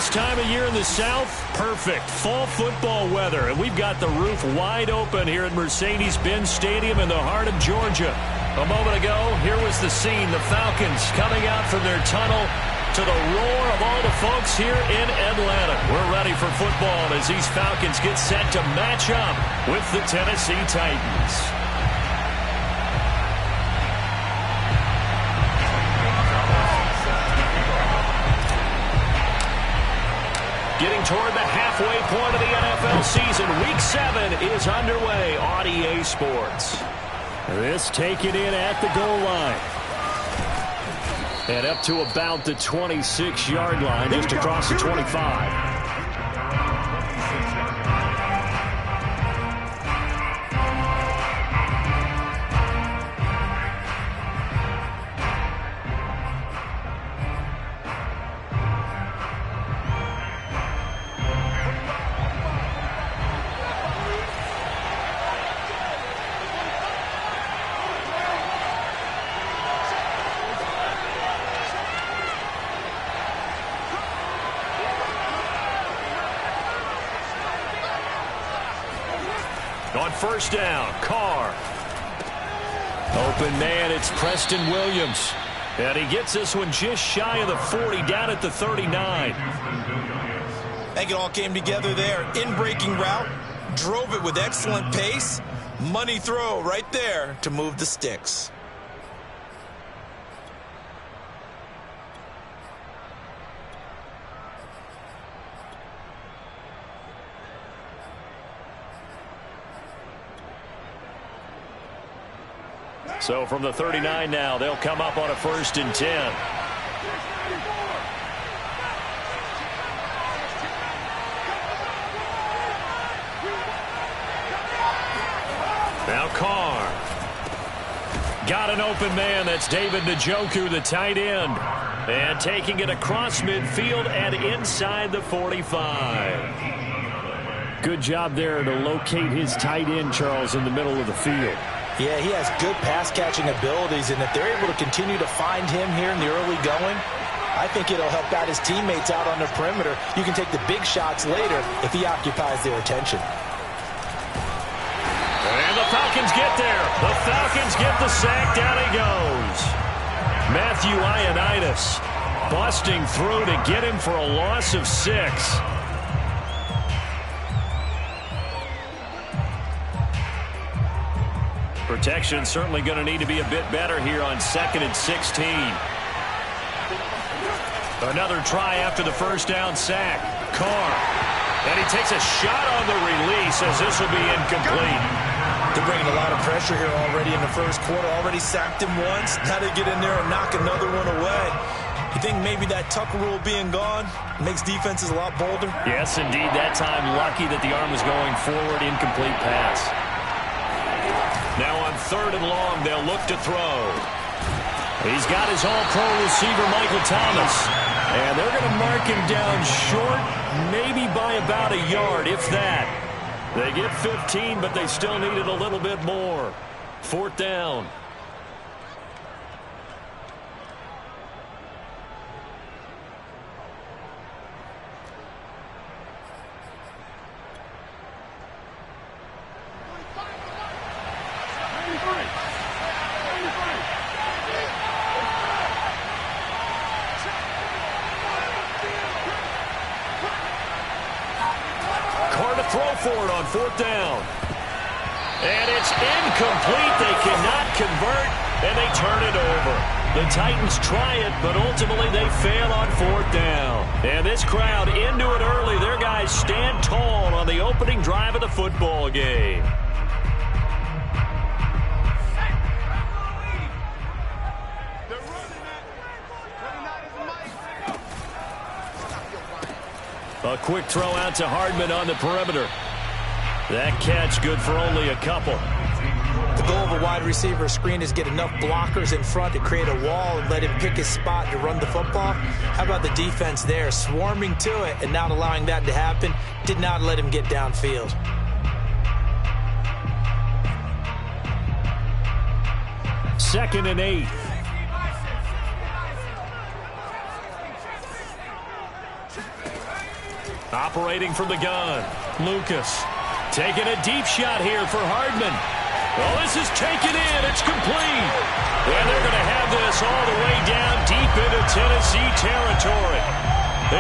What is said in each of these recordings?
This time of year in the South, perfect. Fall football weather, and we've got the roof wide open here at Mercedes-Benz Stadium in the heart of Georgia. A moment ago, here was the scene. The Falcons coming out from their tunnel to the roar of all the folks here in Atlanta. We're ready for football as these Falcons get set to match up with the Tennessee Titans. Getting toward the halfway point of the NFL season. Week 7 is underway on EA Sports. This taken in at the goal line. And up to about the 26-yard line, just across the 25. On first down, Carr. Open man, it's Preston Williams. And he gets this one just shy of the 40, down at the 39. I think it all came together there. In-breaking route, drove it with excellent pace. Money throw right there to move the sticks. So from the 39 now, they'll come up on a 1st and 10. Now Carr. Got an open man. That's David Njoku, the tight end. And taking it across midfield and inside the 45. Good job there to locate his tight end, Charles, in the middle of the field. Yeah, he has good pass-catching abilities, and if they're able to continue to find him here in the early going, I think it'll help out his teammates out on the perimeter. You can take the big shots later if he occupies their attention. And the Falcons get there. The Falcons get the sack. Down he goes. Matthew Ioannidis busting through to get him for a loss of 6. Protection certainly going to need to be a bit better here on 2nd and 16. Another try after the first down sack. Carr. And he takes a shot on the release as this will be incomplete. They're bringing a lot of pressure here already in the first quarter. Already sacked him once. Now they get in there and knock another one away. You think maybe that Tucker rule being gone makes defenses a lot bolder? Yes, indeed. That time lucky that the arm was going forward. Incomplete pass. Now on 3rd and long, they'll look to throw. He's got his all-pro receiver, Michael Thomas. And they're going to mark him down short, maybe by about a yard, if that. They get 15, but they still needed a little bit more. 4th down. Throw for it on 4th down. And it's incomplete. They cannot convert, and they turn it over. The Titans try it, but ultimately they fail on 4th down. And this crowd into it early. Their guys stand tall on the opening drive of the football game. A quick throw out to Hardman on the perimeter. That catch good for only a couple. The goal of a wide receiver screen is get enough blockers in front to create a wall and let him pick his spot to run the football. How about the defense there, swarming to it and not allowing that to happen? Did not let him get downfield. 2nd and 8. Operating from the gun, Lucas. Taking a deep shot here for Hardman. Well, this is taken in. It's complete. And they're going to have this all the way down deep into Tennessee territory.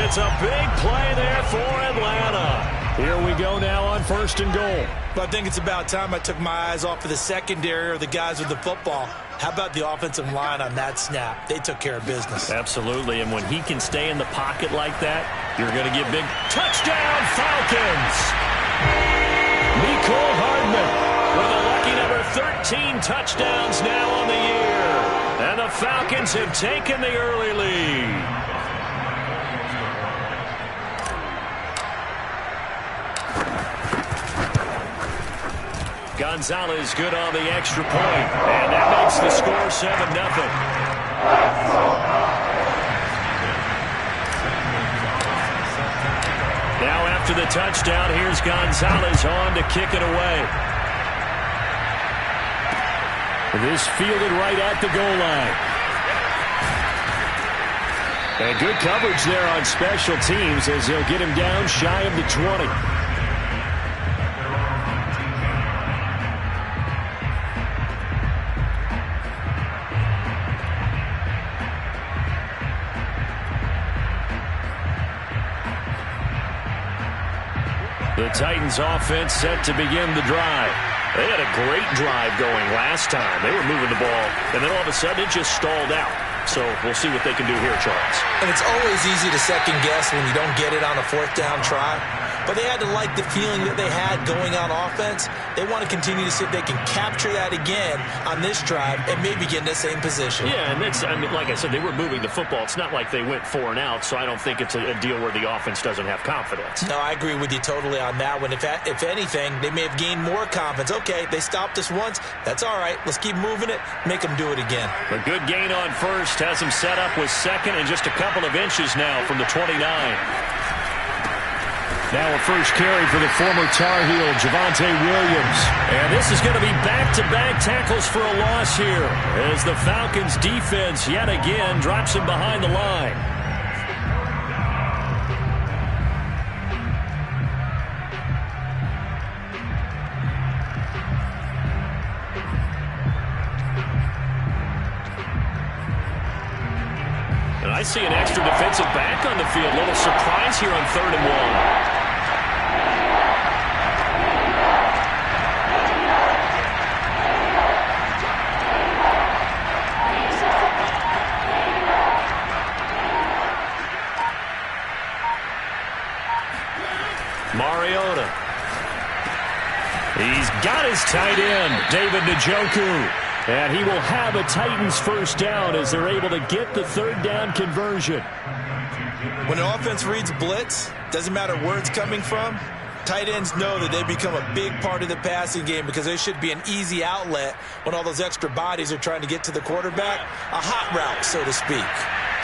It's a big play there for Atlanta. Here we go now on 1st and goal. But I think it's about time I took my eyes off of the secondary or the guys with the football. How about the offensive line on that snap? They took care of business. Absolutely, and when he can stay in the pocket like that, you're going to get big. Touchdown, Falcons! Mecole Hardman with a lucky number 13 touchdowns now on the year. And the Falcons have taken the early lead. Gonzalez good on the extra point, and that makes the score 7-0. Now after the touchdown, here's Gonzalez on to kick it away. This fielded right at the goal line. And good coverage there on special teams as they'll get him down shy of the 20. The Titans offense set to begin the drive. They had a great drive going last time. They were moving the ball, and then all of a sudden it just stalled out. So we'll see what they can do here, Charles. And it's always easy to second guess when you don't get it on a 4th down try. But they had to like the feeling that they had going on offense. They want to continue to see if they can capture that again on this drive and maybe get in the same position. Yeah, and it's, I mean, like I said, they were moving the football. It's not like they went 4 and out, so I don't think it's a deal where the offense doesn't have confidence. No, I agree with you totally on that one. If anything, they may have gained more confidence. Okay, they stopped us once. That's all right. Let's keep moving it. Make them do it again. A good gain on first has them set up with 2nd and just a couple of inches now from the 29. Now a first carry for the former Tar Heel, Javonte Williams. And this is going to be back-to-back tackles for a loss here as the Falcons defense yet again drops him behind the line. And I see an extra defensive back on the field. A little surprise here on 3rd and 1. Mariota. He's got his tight end, David Njoku. And he will have a Titans first down as they're able to get the 3rd down conversion. When an offense reads blitz, doesn't matter where it's coming from, tight ends know that they become a big part of the passing game because they should be an easy outlet when all those extra bodies are trying to get to the quarterback. A hot route, so to speak.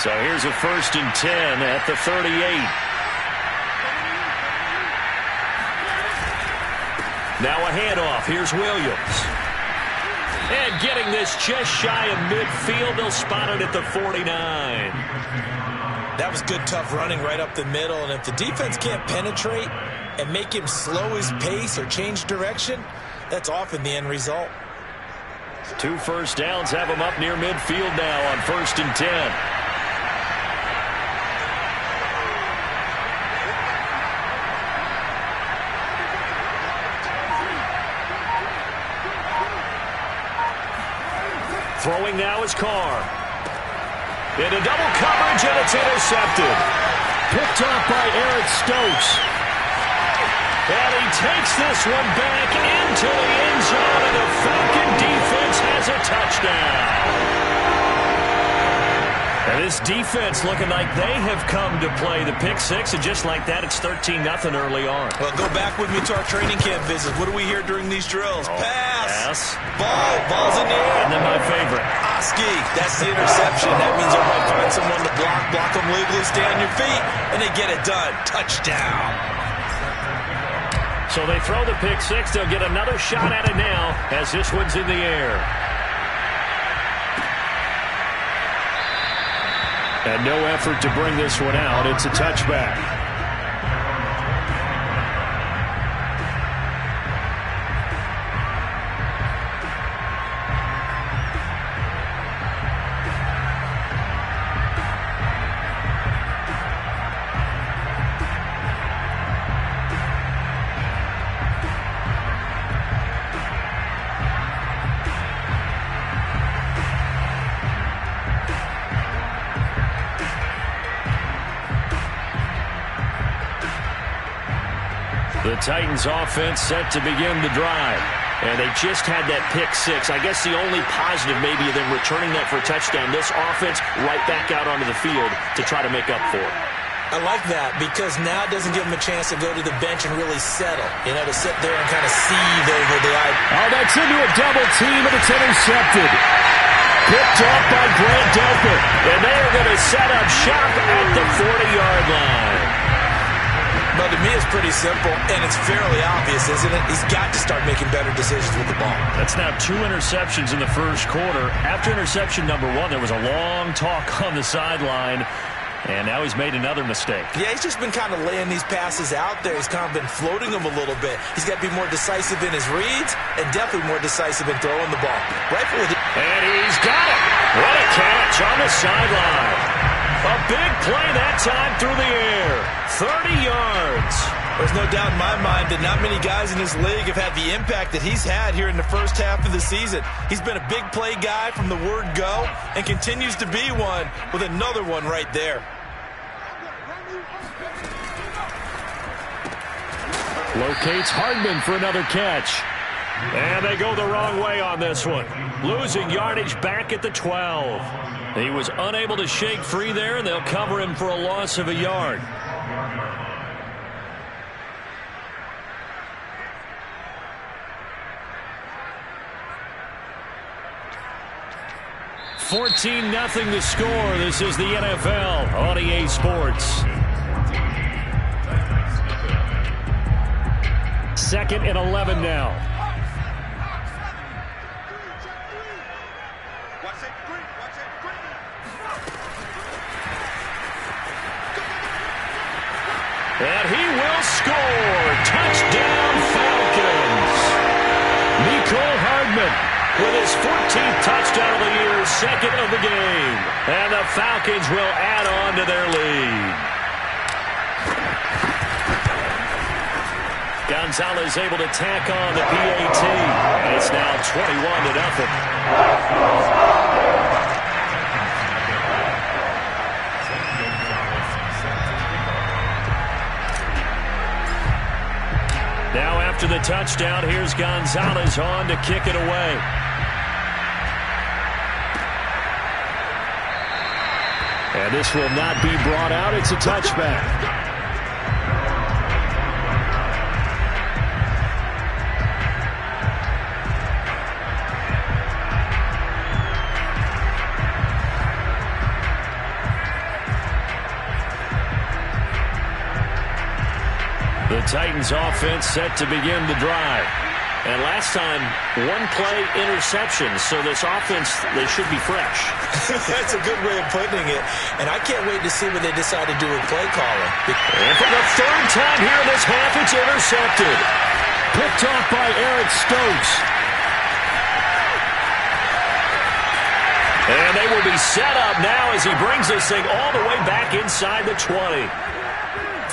So here's a 1st and 10 at the 38. Now a handoff. Here's Williams. And getting this just shy of midfield. They'll spot it at the 49. That was good, tough running right up the middle. And if the defense can't penetrate and make him slow his pace or change direction, that's often the end result. 2 first downs have him up near midfield now on 1st and 10. Throwing now is Carr. Into double coverage, and it's intercepted. Picked off by Eric Stokes. And he takes this one back into the end zone, and the Falcon defense has a touchdown. And this defense looking like they have come to play the pick 6, and just like that, it's 13-0 early on. Well, go back with me to our training camp visits. What do we hear during these drills? Pass. Ball's in the air. And then my favorite. Oski, that's the interception. That means everybody find someone to block them legally, stay on your feet, and they get it done. Touchdown. So they throw the pick 6. They'll get another shot at it now as this one's in the air. And no effort to bring this one out. It's a touchback. The Titans offense set to begin the drive. And they just had that pick six. I guess the only positive maybe of them returning that for a touchdown. This offense right back out onto the field to try to make up for it. I like that because now it doesn't give them a chance to go to the bench and really settle. You know, to sit there and kind of seethe over the idea. Oh, that's into a double team, and it's intercepted. Picked off by Grant Delpit. And they are going to set up shop at the 40-yard line. But to me, it's pretty simple, and it's fairly obvious, isn't it? He's got to start making better decisions with the ball. That's now 2 interceptions in the first quarter. After interception number 1, there was a long talk on the sideline, and now he's made another mistake. Yeah, he's just been kind of laying these passes out there. He's kind of been floating them a little bit. He's got to be more decisive in his reads and definitely more decisive in throwing the ball. Rightfully. And he's got it. What a catch on the sideline. A big play that time through the air. 30 yards. There's no doubt in my mind that not many guys in this league have had the impact that he's had here in the first half of the season. He's been a big play guy from the word go and continues to be one with another one right there. Locates Hardman for another catch. And they go the wrong way on this one. Losing yardage back at the 12. He was unable to shake free there, and they'll cover him for a loss of a yard. $14-0 the score. This is the NFL on EA Sports. 2nd and 11 now. And he will score. Touchdown, Falcons. Mecole Hardman with his 14th touchdown of the year, 2nd of the game. And the Falcons will add on to their lead. Gonzalez able to tack on the PAT. And it's now 21-0. Now after the touchdown, here's Gonzalez on to kick it away. And this will not be brought out. It's a touchback. The Titans offense set to begin the drive. And last time, 1-play interception. So this offense, they should be fresh. That's a good way of putting it. And I can't wait to see what they decide to do with play calling. And for the 3rd time here this half, it's intercepted. Picked off by Eric Stokes. And they will be set up now as he brings this thing all the way back inside the 20.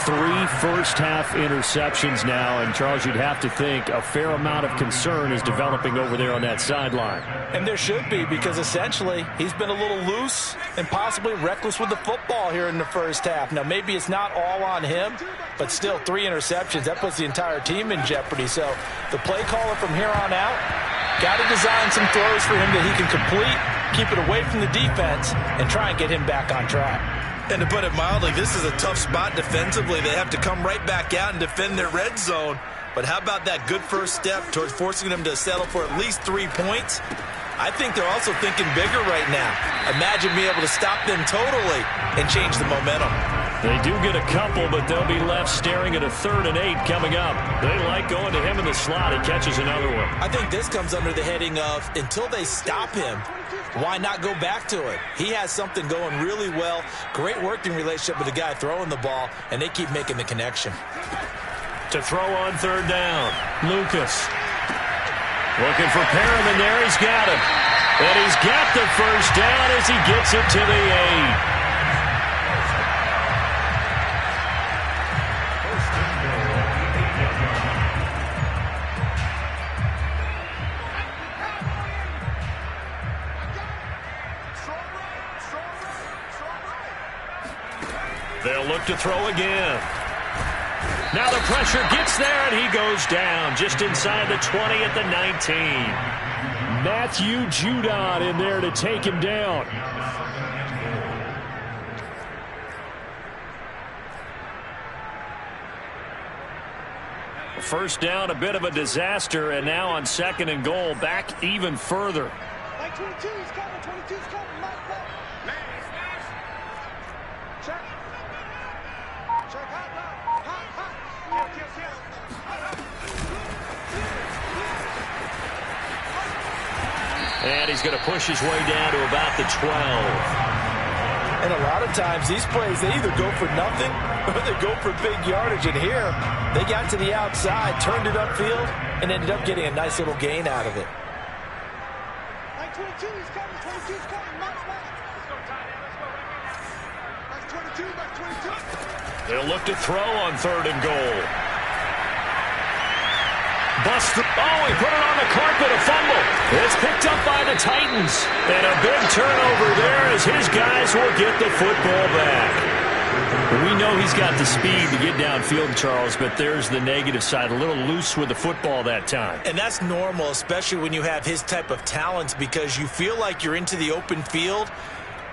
3 first-half interceptions now, and Charles, you'd have to think a fair amount of concern is developing over there on that sideline. And there should be, because essentially he's been a little loose and possibly reckless with the football here in the first half. Now, maybe it's not all on him, but still 3 interceptions. That puts the entire team in jeopardy. So the play caller from here on out got to design some throws for him that he can complete, keep it away from the defense, and try and get him back on track. And to put it mildly, this is a tough spot defensively. They have to come right back out and defend their red zone. But how about that good first step towards forcing them to settle for at least 3 points? I think they're also thinking bigger right now. Imagine being able to stop them totally and change the momentum. They do get a couple, but they'll be left staring at a 3rd and 8 coming up. They like going to him in the slot. He catches another one. I think this comes under the heading of, until they stop him, why not go back to it? He has something going really well. Great working relationship with the guy throwing the ball, and they keep making the connection. To throw on 3rd down, Lucas. Looking for Perriman there. He's got him. And he's got the first down as he gets it to the 8. They'll look to throw again. Now the pressure gets there, and he goes down just inside the 20 at the 19. Matthew Judon in there to take him down. First down, a bit of a disaster, and now on 2nd and goal, back even further. 22 is coming, 22 is coming, Mike. Check. Check, hot. And he's going to push his way down to about the 12. And a lot of times these plays, they either go for nothing or they go for big yardage. And here, they got to the outside, turned it upfield, and ended up getting a nice little gain out of it. Like 22 is coming, 22 is coming, Mike. Let's go, tight end, let's go. Like 22, like 22. They'll look to throw on 3rd and goal. Bust. Oh, he put it on the carpet, a fumble. It's picked up by the Titans. And a big turnover there as his guys will get the football back. We know he's got the speed to get downfield, Charles, but there's the negative side. A little loose with the football that time. And that's normal, especially when you have his type of talents, because you feel like you're into the open field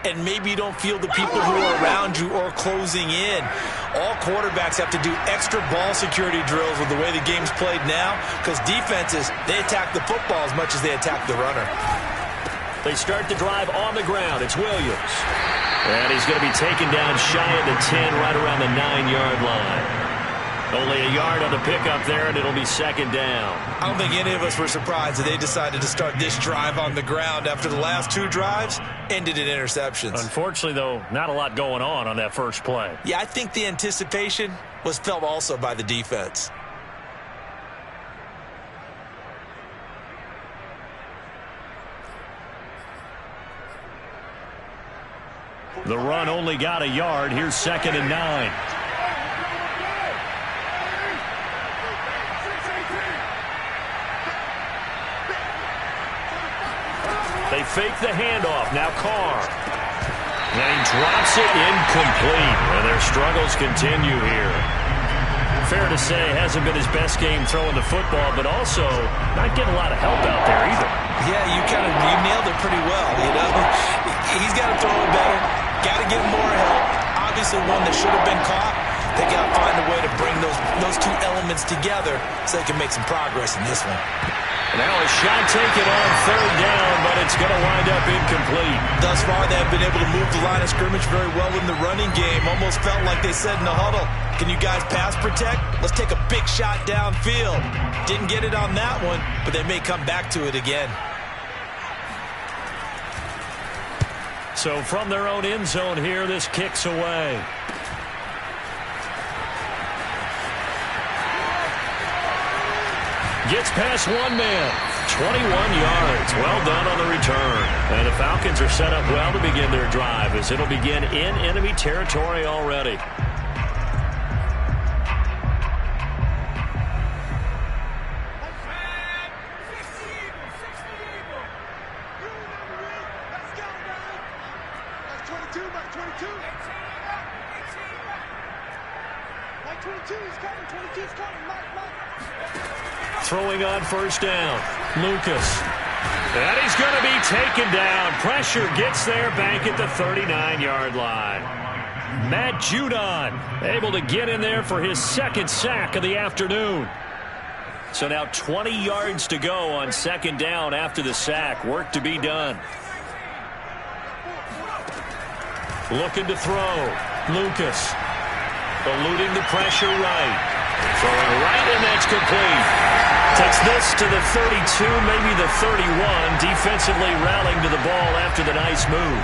and maybe you don't feel the people who are around you or closing in. All quarterbacks have to do extra ball security drills with the way the game's played now, because defenses, they attack the football as much as they attack the runner. They start the drive on the ground. It's Williams. And he's going to be taken down shy of the 10, right around the 9-yard line. Only a yard on the pickup there, and it'll be 2nd down. I don't think any of us were surprised that they decided to start this drive on the ground after the last 2 drives ended in interceptions. Unfortunately, though, not a lot going on that first play. Yeah, I think the anticipation was felt also by the defense. The run only got a yard. Here's 2nd and 9. They fake the handoff. Now Carr. And he drops it incomplete. And their struggles continue here. Fair to say, hasn't been his best game throwing the football, but also not getting a lot of help out there either. Yeah, you nailed it pretty well, you know. He's got to throw it better. Got to get more help. Obviously one that should have been caught. They got to find a way to bring those 2 elements together so they can make some progress in this one. Now a shot taken on 3rd down, but it's going to wind up incomplete. Thus far, they have been able to move the line of scrimmage very well in the running game. Almost felt like they said in the huddle, can you guys pass protect? Let's take a big shot downfield. Didn't get it on that one, but they may come back to it again. So from their own end zone here, this kicks away. Gets past one man. 21 yards. Well done on the return. And the Falcons are set up well to begin their drive, as it'll begin in enemy territory already. Throwing on 1st down. Lucas. And he's going to be taken down. Pressure gets there back at the 39-yard line. Matt Judon able to get in there for his 2nd sack of the afternoon. So now 20 yards to go on 2nd down after the sack. Work to be done. Looking to throw. Lucas. Eluding the pressure right. Throwing right, and that's complete. Takes this to the 32, maybe the 31. Defensively rallying to the ball after the nice move.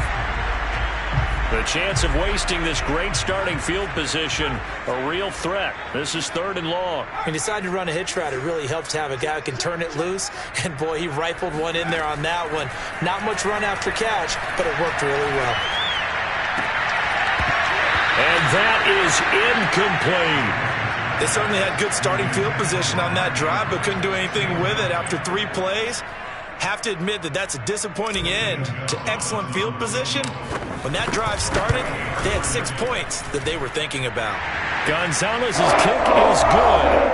The chance of wasting this great starting field position, a real threat. This is 3rd and long. He decided to run a hitch route. It really helps to have a guy who can turn it loose. And, boy, he rifled one in there on that one. Not much run after catch, but it worked really well. And that is incomplete. They certainly had good starting field position on that drive, but couldn't do anything with it after 3 plays. Have to admit that that's a disappointing end to excellent field position. When that drive started, they had 6 points that they were thinking about. Gonzalez's kick is good.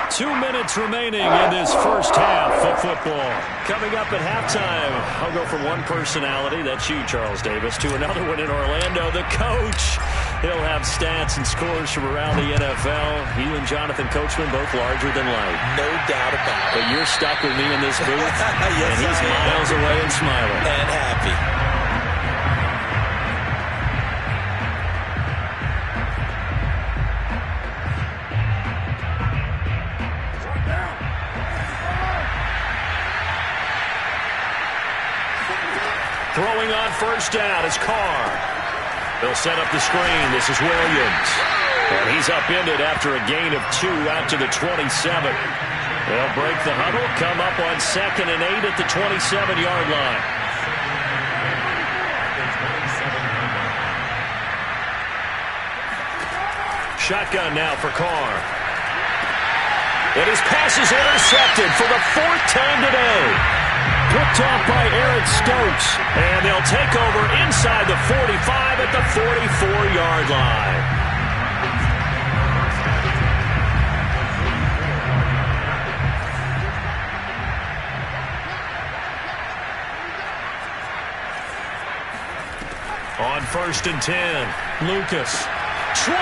2 minutes remaining in this first half of football. Coming up at halftime, I'll go from one personality, that's you, Charles Davis, to another one in Orlando, the coach. He'll have stats and scores from around the NFL. You and Jonathan Coachman both larger than life. No doubt about it. But you're stuck with me in this booth, yes, and he's miles away and smiling. And happy. Throwing on first down is Carr. They'll set up the screen. This is Williams. And he's upended after a gain of 2 out to the 27. They'll break the huddle, come up on 2nd and 8 at the 27-yard line. Shotgun now for Carr. And his pass is intercepted for the 4th time today. Picked off by Eric Stokes. And they'll take over inside the 45 at the 44-yard line. On 1st and 10, Lucas. 20!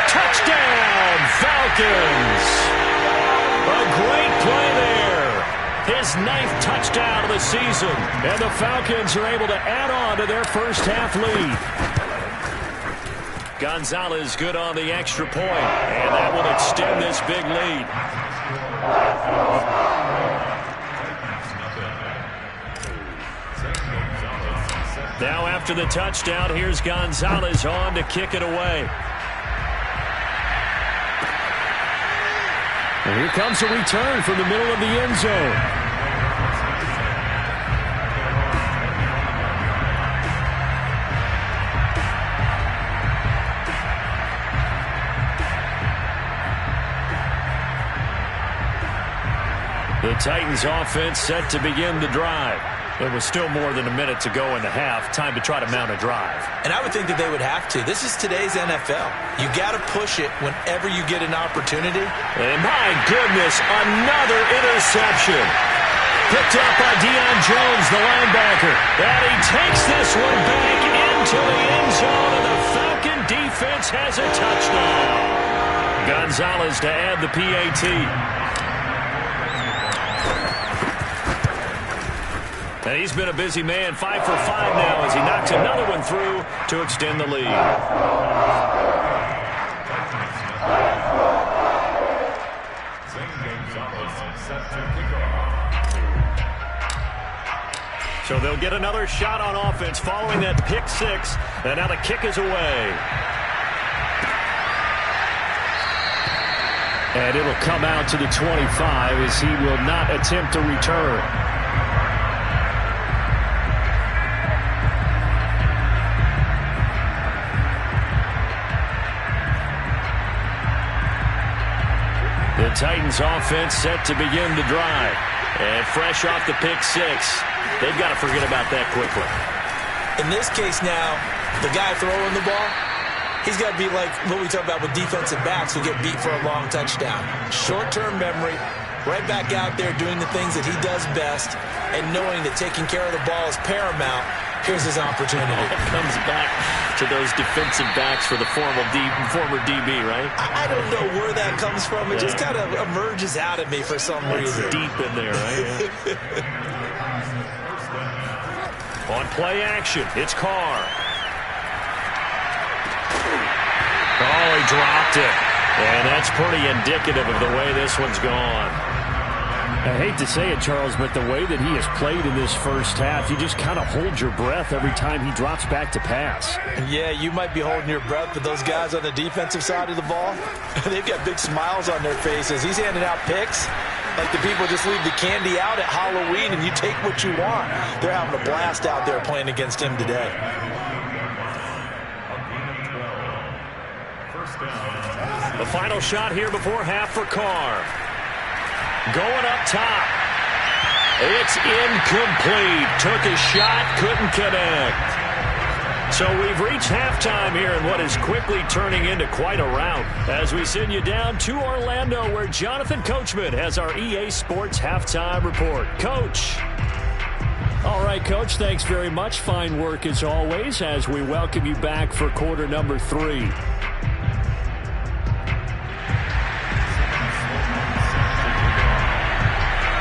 Touchdown, Falcons! A great play there. His 9th touchdown of the season. And the Falcons are able to add on to their first half lead. Gonzalez good on the extra point. And that will extend this big lead. Now after the touchdown, here's Gonzalez on to kick it away. And here comes a return from the middle of the end zone. The Titans offense set to begin the drive. There was still more than a minute to go in the half. Time to try to mount a drive. And I would think that they would have to. This is today's NFL. You got to push it whenever you get an opportunity. And my goodness, another interception. Picked up by Deion Jones, the linebacker. And he takes this one back into the end zone, and the Falcon defense has a touchdown. Gonzalez to add the PAT. And he's been a busy man, 5 for 5 now as he knocks another one through to extend the lead. So they'll get another shot on offense following that pick 6. And now the kick is away. And it'll come out to the 25 as he will not attempt to return. The Titans offense set to begin the drive. And fresh off the pick 6, they've got to forget about that quickly. In this case now, the guy throwing the ball, he's got to be like what we talk about with defensive backs who get beat for a long touchdown. Short-term memory, right back out there doing the things that he does best, and knowing that taking care of the ball is paramount. Here's his opportunity. It comes back to those defensive backs for the former DB, right? I don't know where that comes from. It just kind of emerges out of me for some reason. Deep in there, right? Yeah. On play action, it's Carr. Oh, he dropped it. And that's pretty indicative of the way this one's gone. I hate to say it, Charles, but the way that he has played in this first half, you just kind of hold your breath every time he drops back to pass. Yeah, you might be holding your breath, but those guys on the defensive side of the ball, they've got big smiles on their faces. He's handing out picks like the people just leave the candy out at Halloween and you take what you want. They're having a blast out there playing against him today. The final shot here before half for Carr. Going up top. It's incomplete. Took a shot, couldn't connect. So we've reached halftime here in what is quickly turning into quite a rout as we send you down to Orlando where Jonathan Coachman has our EA Sports Halftime Report. Coach. All right, Coach, thanks very much. Fine work as always as we welcome you back for quarter number 3.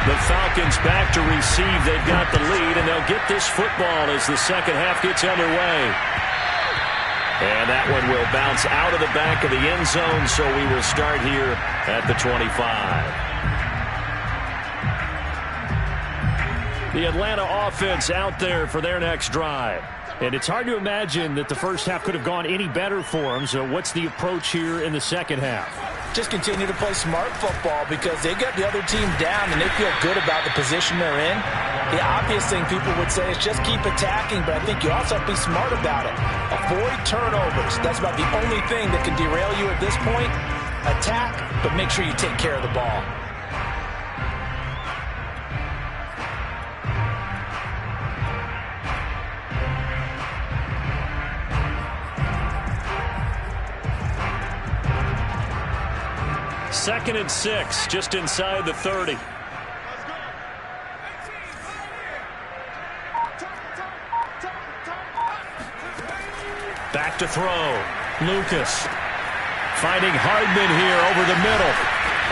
The Falcons back to receive. They've got the lead, and they'll get this football as the second half gets underway. And that one will bounce out of the back of the end zone, so we will start here at the 25. The Atlanta offense out there for their next drive. And it's hard to imagine that the first half could have gone any better for them. So what's the approach here in the second half? Just continue to play smart football because they got the other team down and they feel good about the position they're in. The obvious thing people would say is just keep attacking, but I think you also have to be smart about it. Avoid turnovers. That's about the only thing that can derail you at this point. Attack, but make sure you take care of the ball. Second and 6, just inside the 30. Back to throw. Lucas finding Hardman here over the middle.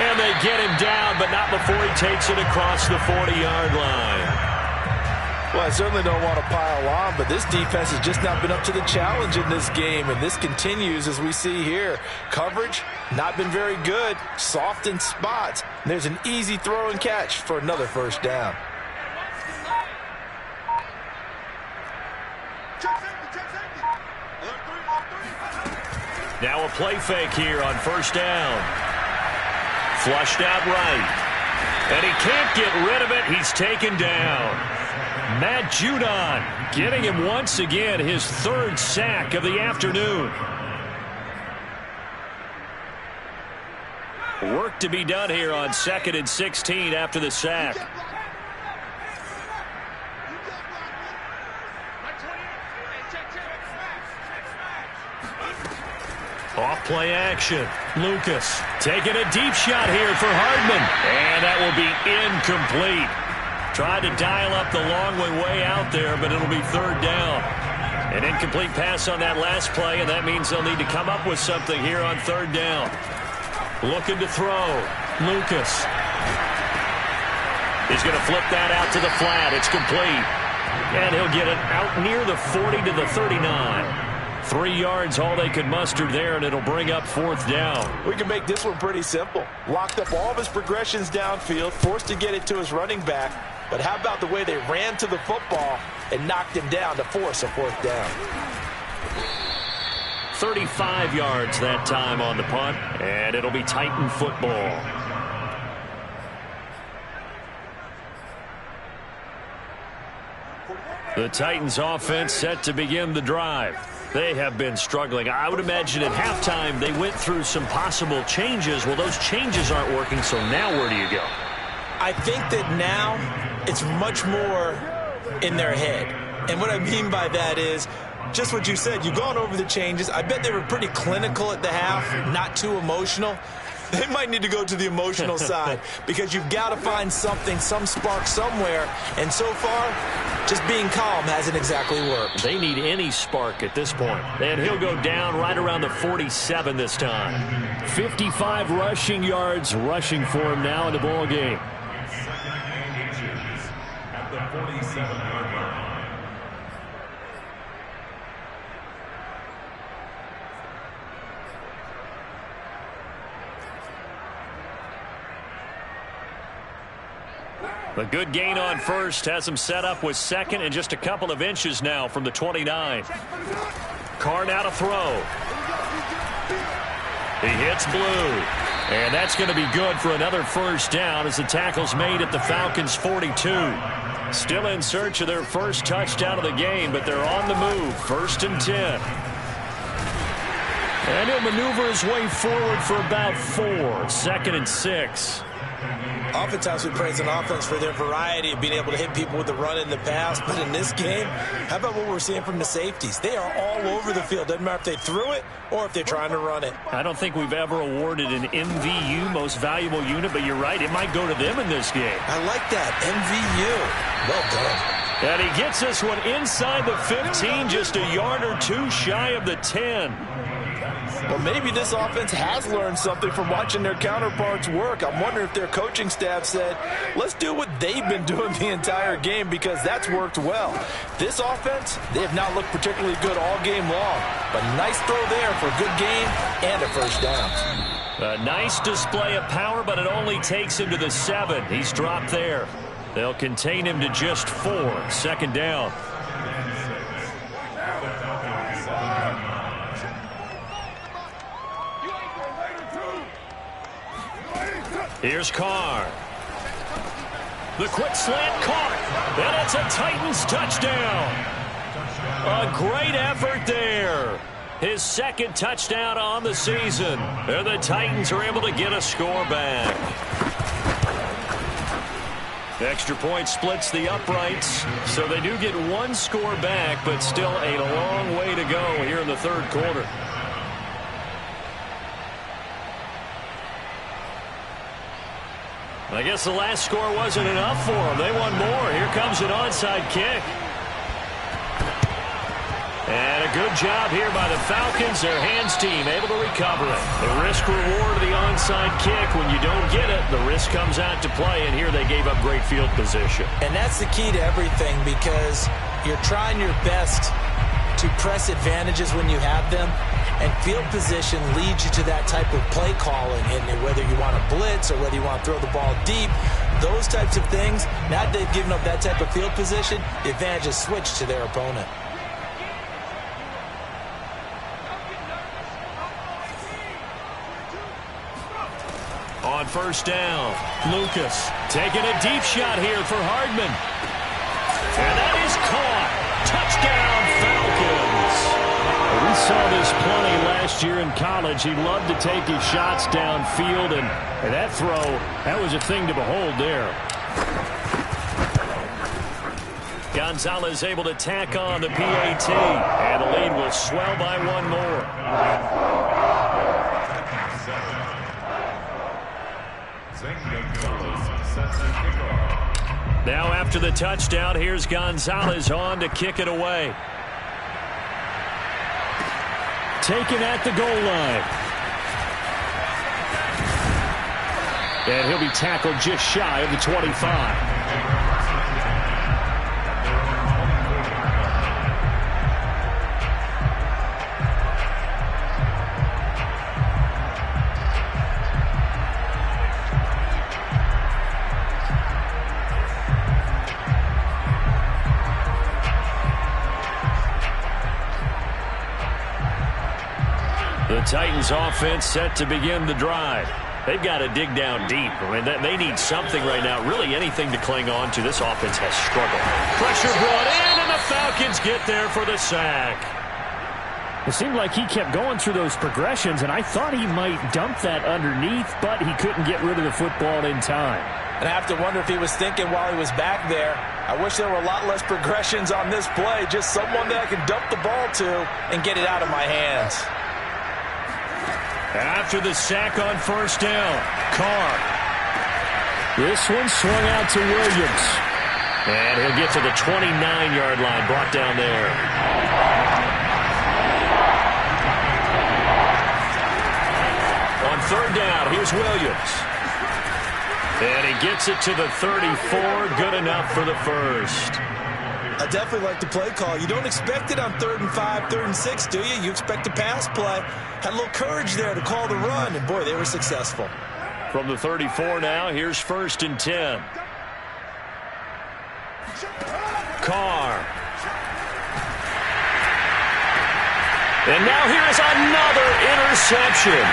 And they get him down, but not before he takes it across the 40-yard line. Well, I certainly don't want to pile on, but this defense has just not been up to the challenge in this game, and this continues as we see here. Coverage, not been very good, soft in spots. And there's an easy throw and catch for another first down. Now a play fake here on first down. Flushed out right. And he can't get rid of it. He's taken down. Matt Judon getting him once again his third sack of the afternoon. Work to be done here on 2nd and 16 after the sack. Off play action. Lucas taking a deep shot here for Hardman. And that will be incomplete. Tried to dial up the long way out there, but it'll be third down. An incomplete pass on that last play, and that means they'll need to come up with something here on third down. Looking to throw. Lucas. He's going to flip that out to the flat. It's complete. And he'll get it out near the 40 to the 39. 3 yards, all they could muster there, and it'll bring up fourth down. We can make this one pretty simple. Locked up all of his progressions downfield, forced to get it to his running back. But how about the way they ran to the football and knocked him down to force a fourth down? 35 yards that time on the punt, and it'll be Titan football. The Titans offense set to begin the drive. They have been struggling. I would imagine at halftime they went through some possible changes. Well, those changes aren't working, so now where do you go? I think that now it's much more in their head. And what I mean by that is just what you said. You've gone over the changes. I bet they were pretty clinical at the half, not too emotional. They might need to go to the emotional side because you've got to find something, some spark somewhere. And so far, just being calm hasn't exactly worked. They need any spark at this point. And he'll go down right around the 47 this time. 55 rushing yards rushing for him now in the ball game. At the 47-yard line. A good gain on first has him set up with second and just a couple of inches now from the 29. Carr now to throw. He hits blue. And that's going to be good for another first down as the tackle's made at the Falcons' 42. Still in search of their first touchdown of the game, but they're on the move. 1st and 10. And he'll maneuver his way forward for about 4. 2nd and 6. Oftentimes we praise an offense for their variety of being able to hit people with the run and the pass. But in this game, how about what we're seeing from the safeties? They are all over the field. Doesn't matter if they threw it or if they're trying to run it. I don't think we've ever awarded an MVU, most valuable unit, but you're right. It might go to them in this game. I like that. MVU. Well done. And he gets this one inside the 15, just a yard or 2 shy of the 10. Well, maybe this offense has learned something from watching their counterparts work. I'm wondering if their coaching staff said, let's do what they've been doing the entire game, because that's worked well. This offense, they have not looked particularly good all game long. But nice throw there for a good game and a first down. A nice display of power, but it only takes him to the 7. He's dropped there. They'll contain him to just 4. 2nd down. Here's Carr. The quick slant caught. And it's a Titans touchdown. A great effort there. His 2nd touchdown on the season. And the Titans are able to get a score back. The extra point splits the uprights. So they do get 1 score back, but still a long way to go here in the 3rd quarter. I guess the last score wasn't enough for them. They want more. Here comes an onside kick. And a good job here by the Falcons. Their hands team able to recover it. The risk reward of the onside kick. When you don't get it, the risk comes out to play. And here they gave up great field position. And that's the key to everything, because you're trying your best to press advantages when you have them. And field position leads you to that type of play calling. And whether you want to blitz or whether you want to throw the ball deep, those types of things, now that they've given up that type of field position, the advantage is switched to their opponent. On 1st down, Lucas taking a deep shot here for Hardman. And that is caught. Touchdown, Falcons. We saw this plenty last year in college. He loved to take his shots downfield, and that throw, that was a thing to behold there. Gonzalez able to tack on the PAT, and the lead will swell by 1 more. Now after the touchdown, here's Gonzalez on to kick it away. Taken at the goal line. And he'll be tackled just shy of the 25. The Titans offense set to begin the drive. They've got to dig down deep. I mean, they need something right now, really anything to cling on to. This offense has struggled. Pressure brought in, and the Falcons get there for the sack. It seemed like he kept going through those progressions, and I thought he might dump that underneath, but he couldn't get rid of the football in time. And I have to wonder if he was thinking while he was back there, I wish there were a lot less progressions on this play, just someone that I can dump the ball to and get it out of my hands. After the sack on 1st down, Carr. This one swung out to Williams. And he'll get to the 29-yard line, brought down there. On 3rd down, here's Williams. And he gets it to the 34, good enough for the first. I definitely like the play call. You don't expect it on 3rd and 5, 3rd and 6, do you? You expect a pass play. Had a little courage there to call the run, and boy, they were successful. From the 34 now, here's 1st and 10. Carr. And now here is another interception.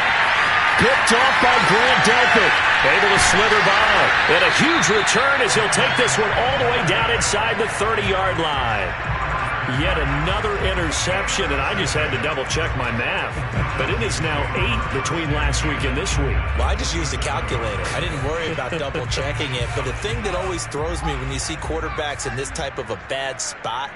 Picked off by Grant Delpit. Able to slither by. And a huge return as he'll take this one all the way down inside the 30-yard line. Yet another interception, and I just had to double-check my math. But it is now 8 between last week and this week. Well, I just used a calculator. I didn't worry about double-checking it. But the thing that always throws me when you see quarterbacks in this type of a bad spot,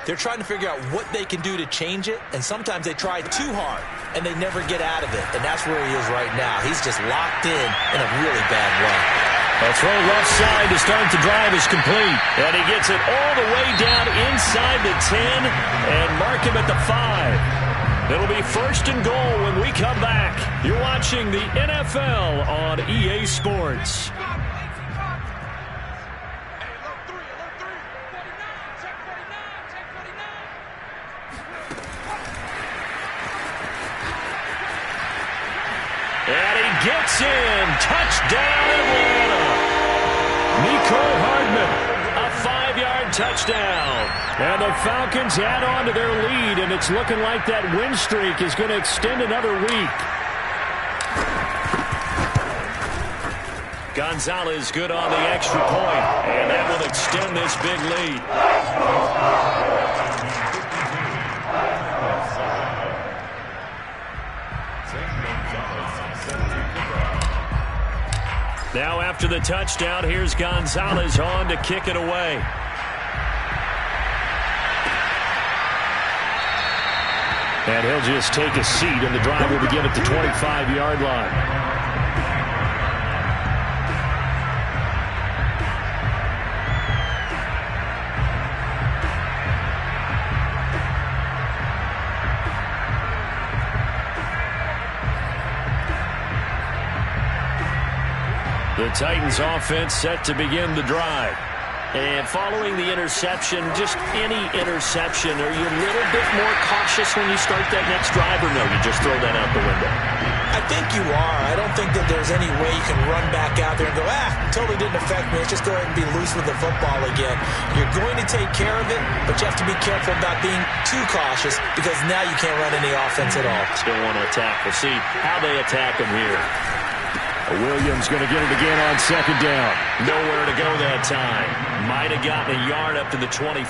they're trying to figure out what they can do to change it, and sometimes they try too hard, and they never get out of it. And that's where he is right now. He's just locked in a really bad way. A throw left side to start the drive is complete. And he gets it all the way down inside the 10 and mark him at the 5. It'll be 1st and goal when we come back. You're watching the NFL on EA Sports. And he gets in. Touchdown, Atlanta. Nicole Hardman, a 5-yard touchdown. And the Falcons add on to their lead, and it's looking like that win streak is going to extend another week. Gonzalez good on the extra point, and that will extend this big lead. Now after the touchdown, here's Gonzalez on to kick it away. And he'll just take a seat, and the drive will begin at the 25-yard line. The Titans offense set to begin the drive. And following the interception, just any interception, are you a little bit more cautious when you start that next drive, or no, you just throw that out the window? I think you are. I don't think that there's any way you can run back out there and go, totally didn't affect me. Let's just go ahead and be loose with the football again. You're going to take care of it, but you have to be careful about being too cautious because now you can't run any offense at all. Still want to attack. We'll see how they attack him here. Williams going to get it again on 2nd down. Nowhere to go that time. Might have gotten a yard up to the 25.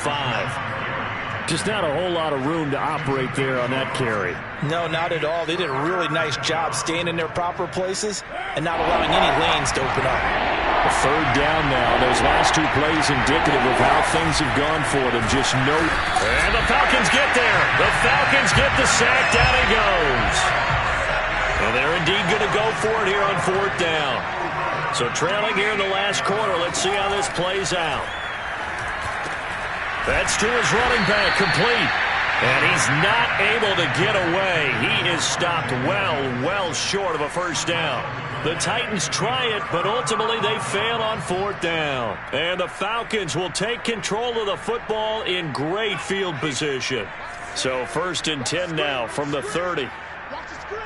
Just not a whole lot of room to operate there on that carry. No, not at all. They did a really nice job staying in their proper places and not allowing any lanes to open up. A 3rd down now. Those last 2 plays indicative of how things have gone for them. Just no. And the Falcons get there. The Falcons get the sack. Down he goes. And they're indeed going to go for it here on 4th down. So trailing here in the last quarter. Let's see how this plays out. That's to his running back, complete. And he's not able to get away. He is stopped well short of a 1st down. The Titans try it, but ultimately they fail on 4th down. And the Falcons will take control of the football in great field position. So 1st and 10 now from the 30. Watch the screen.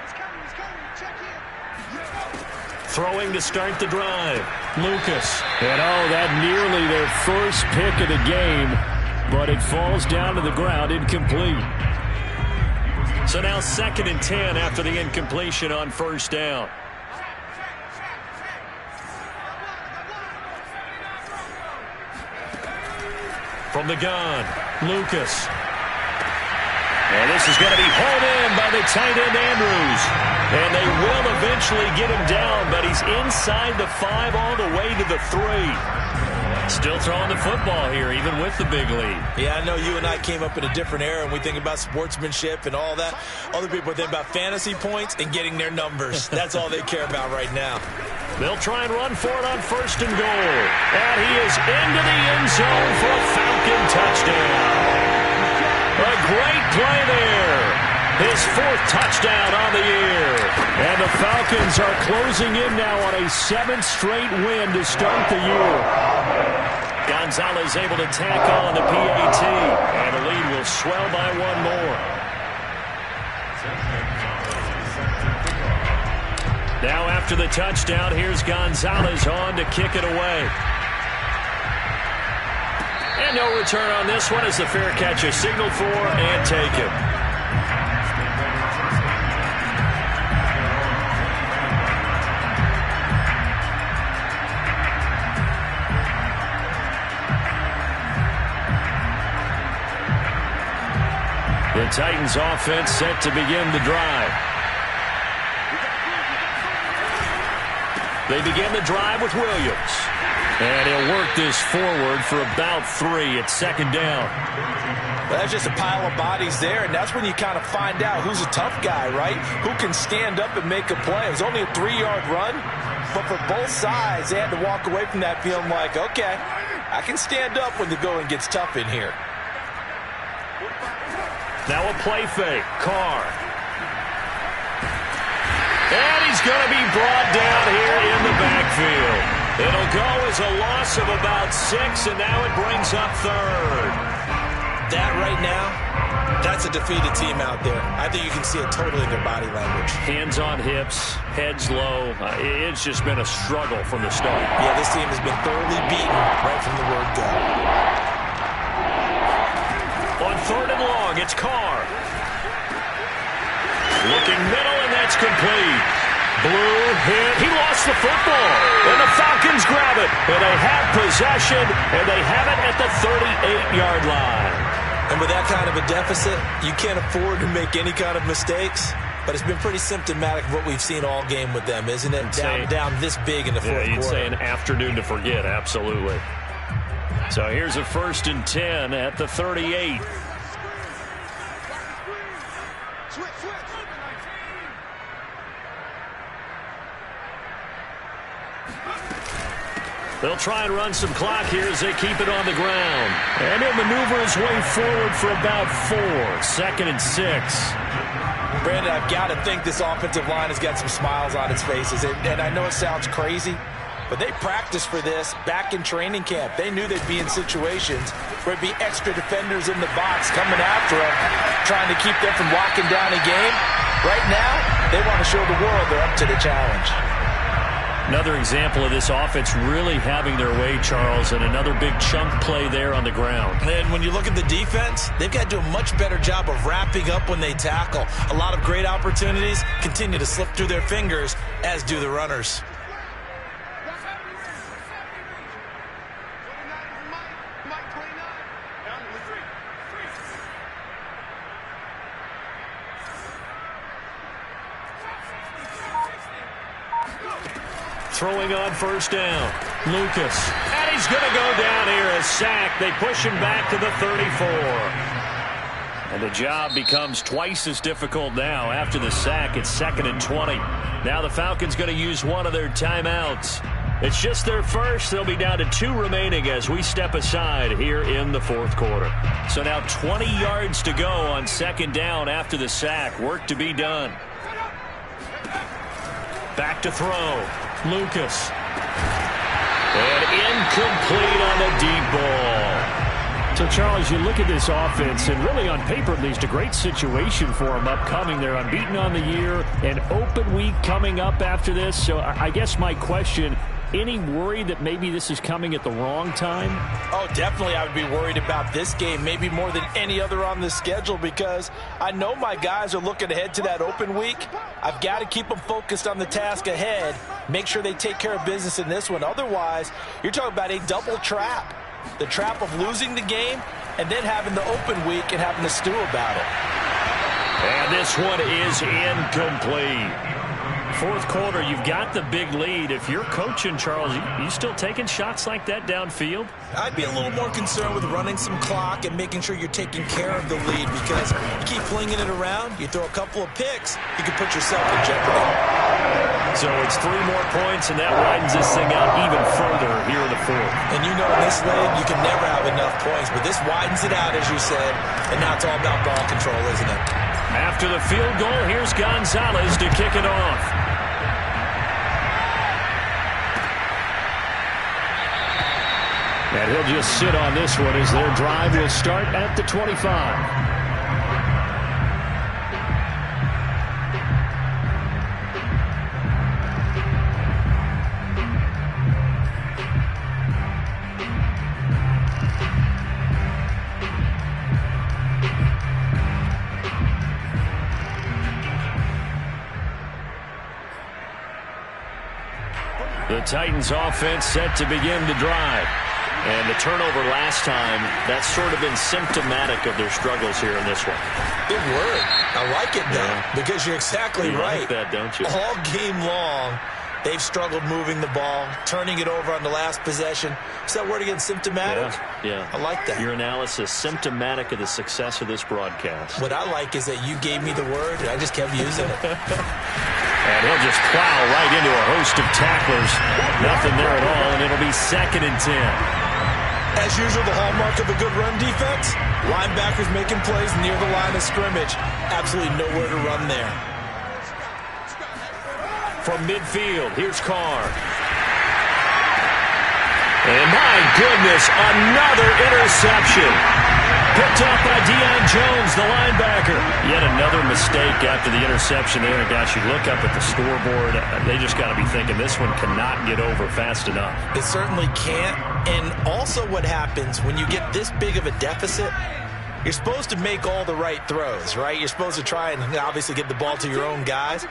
He's coming. Check in. Throwing to start the drive. Lucas. And that nearly their first pick of the game, but it falls down to the ground, incomplete. So now 2nd and 10 after the incompletion on 1st down. From the gun, Lucas. And this is going to be hauled in by the tight end, Andrews. And they will eventually get him down, but he's inside the 5 all the way to the 3. Still throwing the football here, even with the big lead. Yeah, I know you and I came up in a different era, and we think about sportsmanship and all that. Other people think about fantasy points and getting their numbers. That's all they care about right now. They'll try and run for it on 1st and goal. And he is into the end zone for a Falcon touchdown. A great play there. His 4th touchdown on the year. And the Falcons are closing in now on a 7th straight win to start the year. Gonzalez able to tack on the PAT. And the lead will swell by 1 more. Now after the touchdown, here's Gonzalez on to kick it away. And no return on this one as the fair catch is signaled for and taken. The Titans offense set to begin the drive. They begin the drive with Williams. And he'll work this forward for about 3 at second down. Well, that's just a pile of bodies there, and that's when you kind of find out who's a tough guy, right? Who can stand up and make a play. It was only a 3-yard run, but for both sides, they had to walk away from that feeling like, okay, I can stand up when the going gets tough in here. Now a play fake. Carr. And he's going to be brought down here in the backfield. It'll go as a loss of about 6, and now it brings up third. That right now, that's a defeated team out there. I think you can see it totally in their body language. Hands on hips, heads low. It's just been a struggle from the start. Yeah, this team has been thoroughly beaten right from the word go. On third and long, it's Carr. Looking middle, and that's complete. Blue hit. He lost the football. And the Falcons grab it. And they have possession, and they have it at the 38-yard line. And with that kind of a deficit, you can't afford to make any kind of mistakes. But it's been pretty symptomatic of what we've seen all game with them, isn't it? Down this big in the fourth quarter. You'd say an afternoon to forget, absolutely. So here's a 1st and 10 at the 38. They'll try and run some clock here as they keep it on the ground. And he'll maneuver his way forward for about 4. 2nd and 6. Brandon, I've got to think this offensive line has got some smiles on its faces. And I know it sounds crazy, but they practiced for this back in training camp. They knew they'd be in situations where there'd be extra defenders in the box coming after them, trying to keep them from locking down a game. Right now, they want to show the world they're up to the challenge. Another example of this offense really having their way, Charles, and another big chunk play there on the ground. And when you look at the defense, they've got to do a much better job of wrapping up when they tackle. A lot of great opportunities continue to slip through their fingers, as do the runners. Throwing on 1st down. Lucas. And he's going to go down here. A sack. They push him back to the 34. And the job becomes twice as difficult now. After the sack, it's 2nd and 20. Now the Falcons going to use one of their timeouts. It's just their first. They'll be down to 2 remaining as we step aside here in the 4th quarter. So now 20 yards to go on 2nd down after the sack. Work to be done. Back to throw. Lucas. And incomplete on the deep ball. So, Charles, you look at this offense, and really on paper, at least, a great situation for them upcoming. They're unbeaten on the year, an open week coming up after this. So I guess my question, any worry that maybe this is coming at the wrong time? Oh, definitely I would be worried about this game, maybe more than any other on the schedule, because I know my guys are looking ahead to that open week. I've got to keep them focused on the task ahead, make sure they take care of business in this one. Otherwise, you're talking about a double trap. The trap of losing the game and then having the open week and having to stew about it. And this one is incomplete. 4th quarter, you've got the big lead. If you're coaching, Charles, you still taking shots like that downfield? I'd be a little more concerned with running some clock and making sure you're taking care of the lead, because you keep flinging it around, you throw a couple of picks, you can put yourself in jeopardy. So it's 3 more points, and that widens this thing out even further here in the 4th. And you know in this league, you can never have enough points, but this widens it out, as you said, and now it's all about ball control, isn't it? After the field goal, here's Gonzalez to kick it off. And he'll just sit on this one as their drive will start at the 25. The Titans offense set to begin the drive. And the turnover last time, that's sort of been symptomatic of their struggles here in this one. Good word. I like it, though, because you're exactly right. You like that, don't you? All game long, they've struggled moving the ball, turning it over on the last possession. Is that word again, symptomatic? Yeah. I like that. Your analysis, symptomatic of the success of this broadcast. What I like is that you gave me the word, and I just kept using it. And he'll just plow right into a host of tacklers. Nothing there at all, and it'll be 2nd and 10. As usual, the hallmark of a good run defense, linebackers making plays near the line of scrimmage. Absolutely nowhere to run there. From midfield, here's Carr. And my goodness, another interception. Picked up by Deion Jones, the linebacker. Yet another mistake after the interception there. And gosh, you look up at the scoreboard, they just got to be thinking this one cannot get over fast enough. It certainly can't. And also what happens when you get this big of a deficit, you're supposed to make all the right throws, right? You're supposed to try and obviously get the ball to your own guys.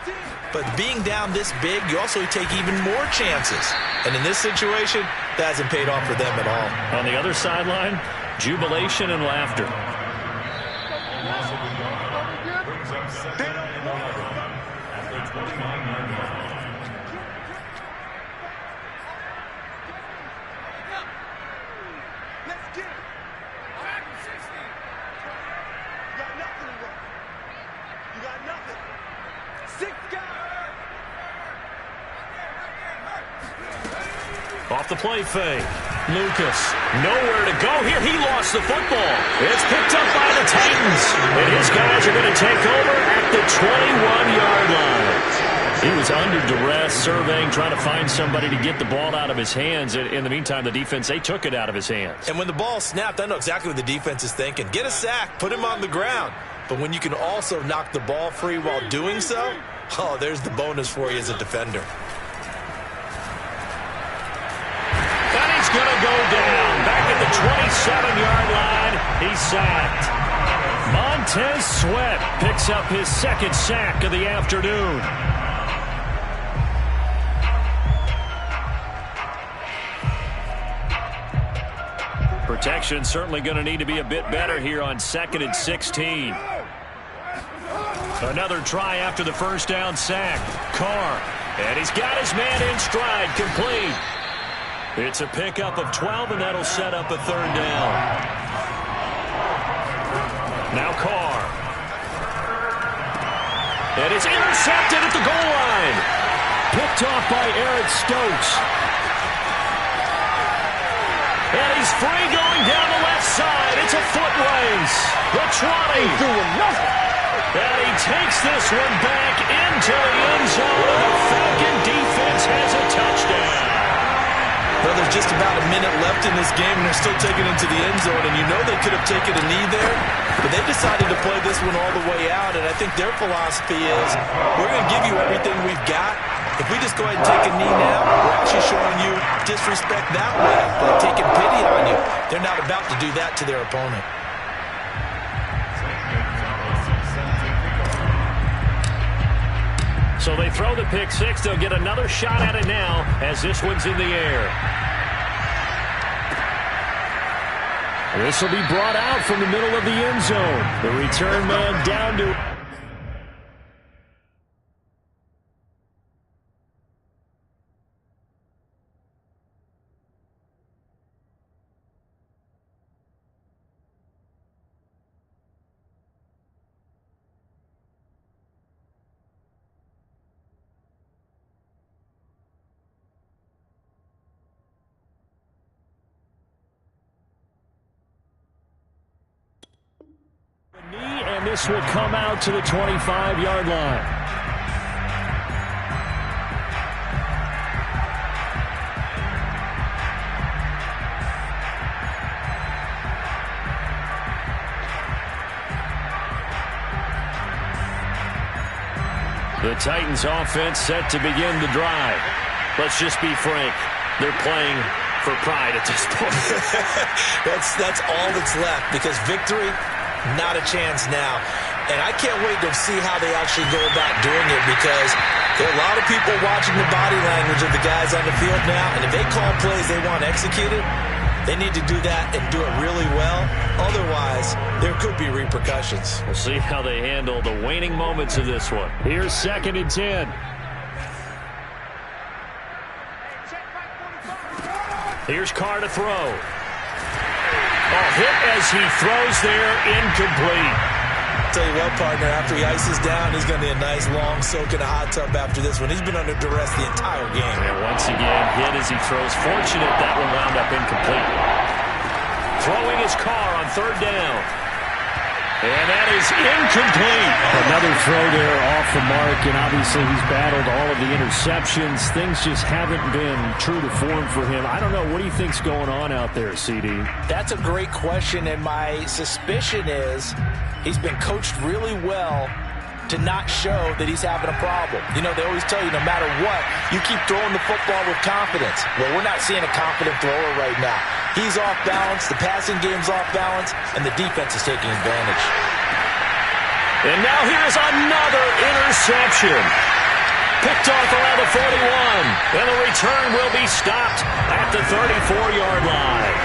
But being down this big, you also take even more chances. And in this situation, that hasn't paid off for them at all. On the other sideline, jubilation and laughter. Off the play fake. Lucas, nowhere to go here. He lost the football. It's picked up by the Titans. And his guys are going to take over at the 21-yard line. He was under duress, surveying, trying to find somebody to get the ball out of his hands. In the meantime, the defense, they took it out of his hands. And when the ball snapped, I know exactly what the defense is thinking. Get a sack, put him on the ground. But when you can also knock the ball free while doing so, oh, there's the bonus for you as a defender. Going to go down back at the 27-yard line. He's sacked. Montez Sweat picks up his 2nd sack of the afternoon. Protection certainly going to need to be a bit better here on 2nd and 16. Another try after the first down sack. Carr, and he's got his man in stride, complete. It's a pickup of 12, and that'll set up a 3rd down. Now Carr. And it's intercepted at the goal line. Picked off by Eric Stokes. And he's free going down the left side. It's a foot race. The 20. Doing nothing. And he takes this one back into the end zone. And the Falcon defense has a touchdown. Well, there's just about a minute left in this game, and they're still taking it into the end zone. And you know they could have taken a knee there, but they decided to play this one all the way out. And I think their philosophy is, we're going to give you everything we've got. If we just go ahead and take a knee now, we're actually showing you disrespect that way, like taking pity on you. They're not about to do that to their opponent. So they throw the pick six. They'll get another shot at it now as this one's in the air. This will be brought out from the middle of the end zone. The return man down to... And this will come out to the 25-yard line. The Titans offense set to begin the drive. Let's just be frank. They're playing for pride at this point. That's all that's left, because victory, not a chance now. And I can't wait to see how they actually go about doing it, because there are a lot of people watching the body language of the guys on the field now, and if they call plays they want executed, They need to do that and do it really well. Otherwise, there could be repercussions. We'll see how they handle the waning moments of this one. Here's 2nd and 10. Here's Carr to throw. Hit as he throws there, incomplete. Tell you what, partner, after he ices down, he's going to be a nice long soak in a hot tub after this one. He's been under duress the entire game. And once again, hit as he throws. Fortunate that one wound up incomplete. Throwing his Carr on 3rd down. And that is incomplete. Another throw there off the mark, and obviously he's battled all of the interceptions. Things just haven't been true to form for him. I don't know. What do you think's going on out there, CD? That's a great question, and my suspicion is he's been coached really well to not show that he's having a problem. You know, they always tell you no matter what, you keep throwing the football with confidence. Well, we're not seeing a confident thrower right now. He's off balance, the passing game's off balance, and the defense is taking advantage. And now here's another interception. Picked off around the 41, and the return will be stopped at the 34-yard line.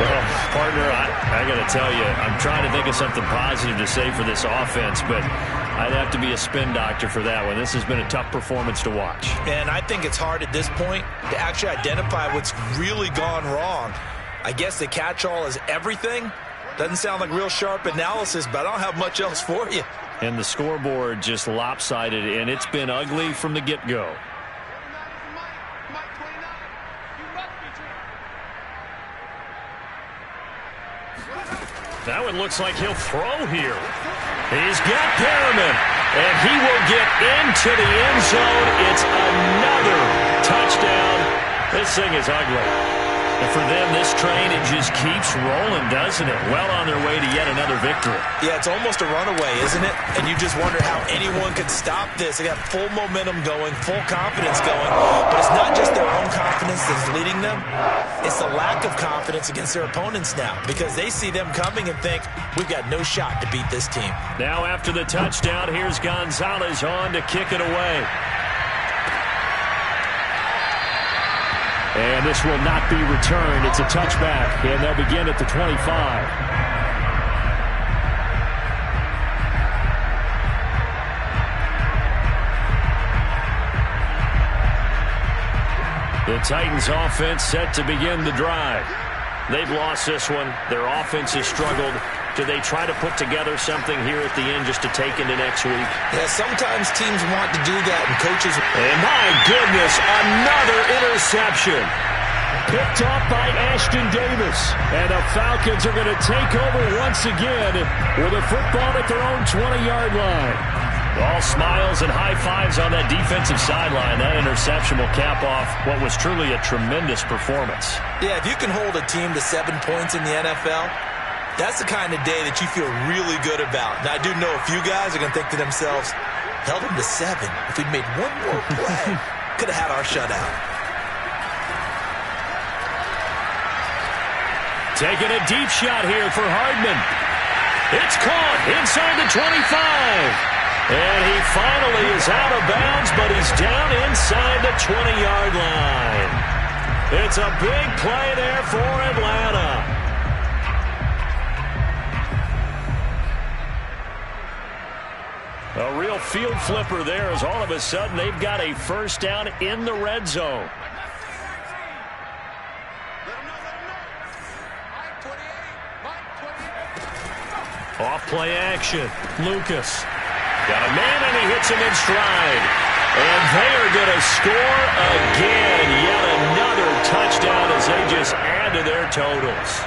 Well, partner, I got to tell you, I'm trying to think of something positive to say for this offense, but I'd have to be a spin doctor for that one. This has been a tough performance to watch. And I think it's hard at this point to actually identify what's really gone wrong. I guess the catch-all is everything. Doesn't sound like real sharp analysis, but I don't have much else for you. And the scoreboard just lopsided, and it's been ugly from the get-go. That one looks like he'll throw here. He's got Perriman, and he will get into the end zone. It's another touchdown. This thing is ugly. And for them, this train, it just keeps rolling, doesn't it? Well on their way to yet another victory. Yeah, it's almost a runaway, isn't it? And you just wonder how anyone could stop this. They got full momentum going, full confidence going. But it's not just their own confidence that's leading them. It's the lack of confidence against their opponents now, because they see them coming and think, we've got no shot to beat this team. Now after the touchdown, here's Gonzalez on to kick it away. And this will not be returned. It's a touchback, and they'll begin at the 25. The Titans offense set to begin the drive. They've lost this one. Their offense has struggled. Do they try to put together something here at the end just to take into next week? Yeah, sometimes teams want to do that, and coaches... And my goodness, another interception. Picked off by Ashton Davis. And the Falcons are going to take over once again with a football at their own 20-yard line. All smiles and high fives on that defensive sideline. That interception will cap off what was truly a tremendous performance. Yeah, if you can hold a team to 7 points in the NFL, that's the kind of day that you feel really good about. Now, I do know a few guys are going to think to themselves, held them to 7. If we'd made one more play, could have had our shutout. Taking a deep shot here for Hardman. It's caught inside the 25. And he finally is out of bounds, but he's down inside the 20-yard line. It's a big play there for Atlanta. A real field flipper there as all of a sudden they've got a first down in the red zone. Off play action. Lucas. Got a man and he hits him in stride. And they are going to score again. Yet another touchdown as they just add to their totals.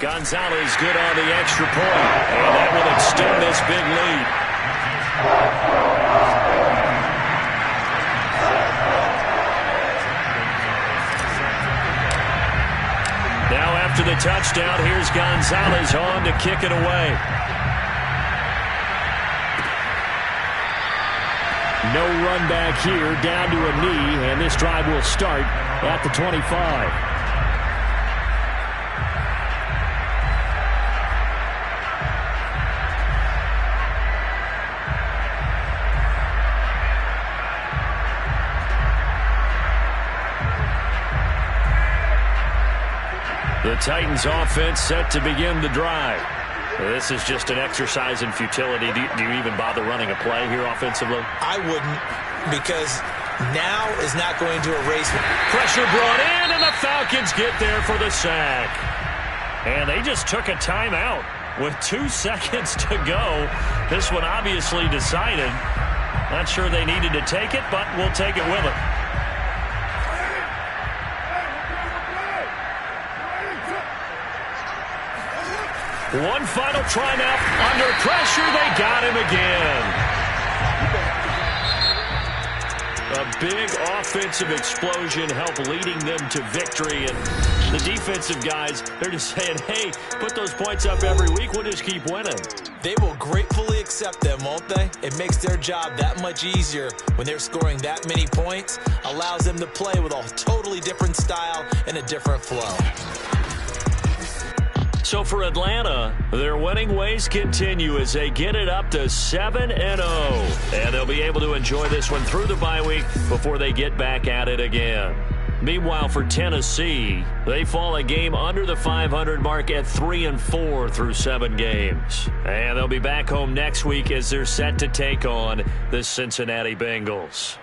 Gonzalez good on the extra point. And that will extend this big lead. Now after the touchdown, here's Gonzalez on to kick it away. No run back here, down to a knee, and this drive will start at the 25. The Titans offense set to begin the drive. This is just an exercise in futility. Do you even bother running a play here offensively? I wouldn't, because now is not going to erase. Pressure brought in, and the Falcons get there for the sack. And they just took a timeout with 2 seconds to go. This one obviously decided. Not sure they needed to take it, but we'll take it with them. One final try now. Under pressure, they got him again. A big offensive explosion helped leading them to victory. And the defensive guys, they're just saying, hey, put those points up every week. We'll just keep winning. They will gratefully accept them, won't they? It makes their job that much easier when they're scoring that many points. Allows them to play with a totally different style and a different flow. So for Atlanta, their winning ways continue as they get it up to 7-0. And they'll be able to enjoy this one through the bye week before they get back at it again. Meanwhile, for Tennessee, they fall a game under the 500 mark at 3-4 through 7 games. And they'll be back home next week as they're set to take on the Cincinnati Bengals.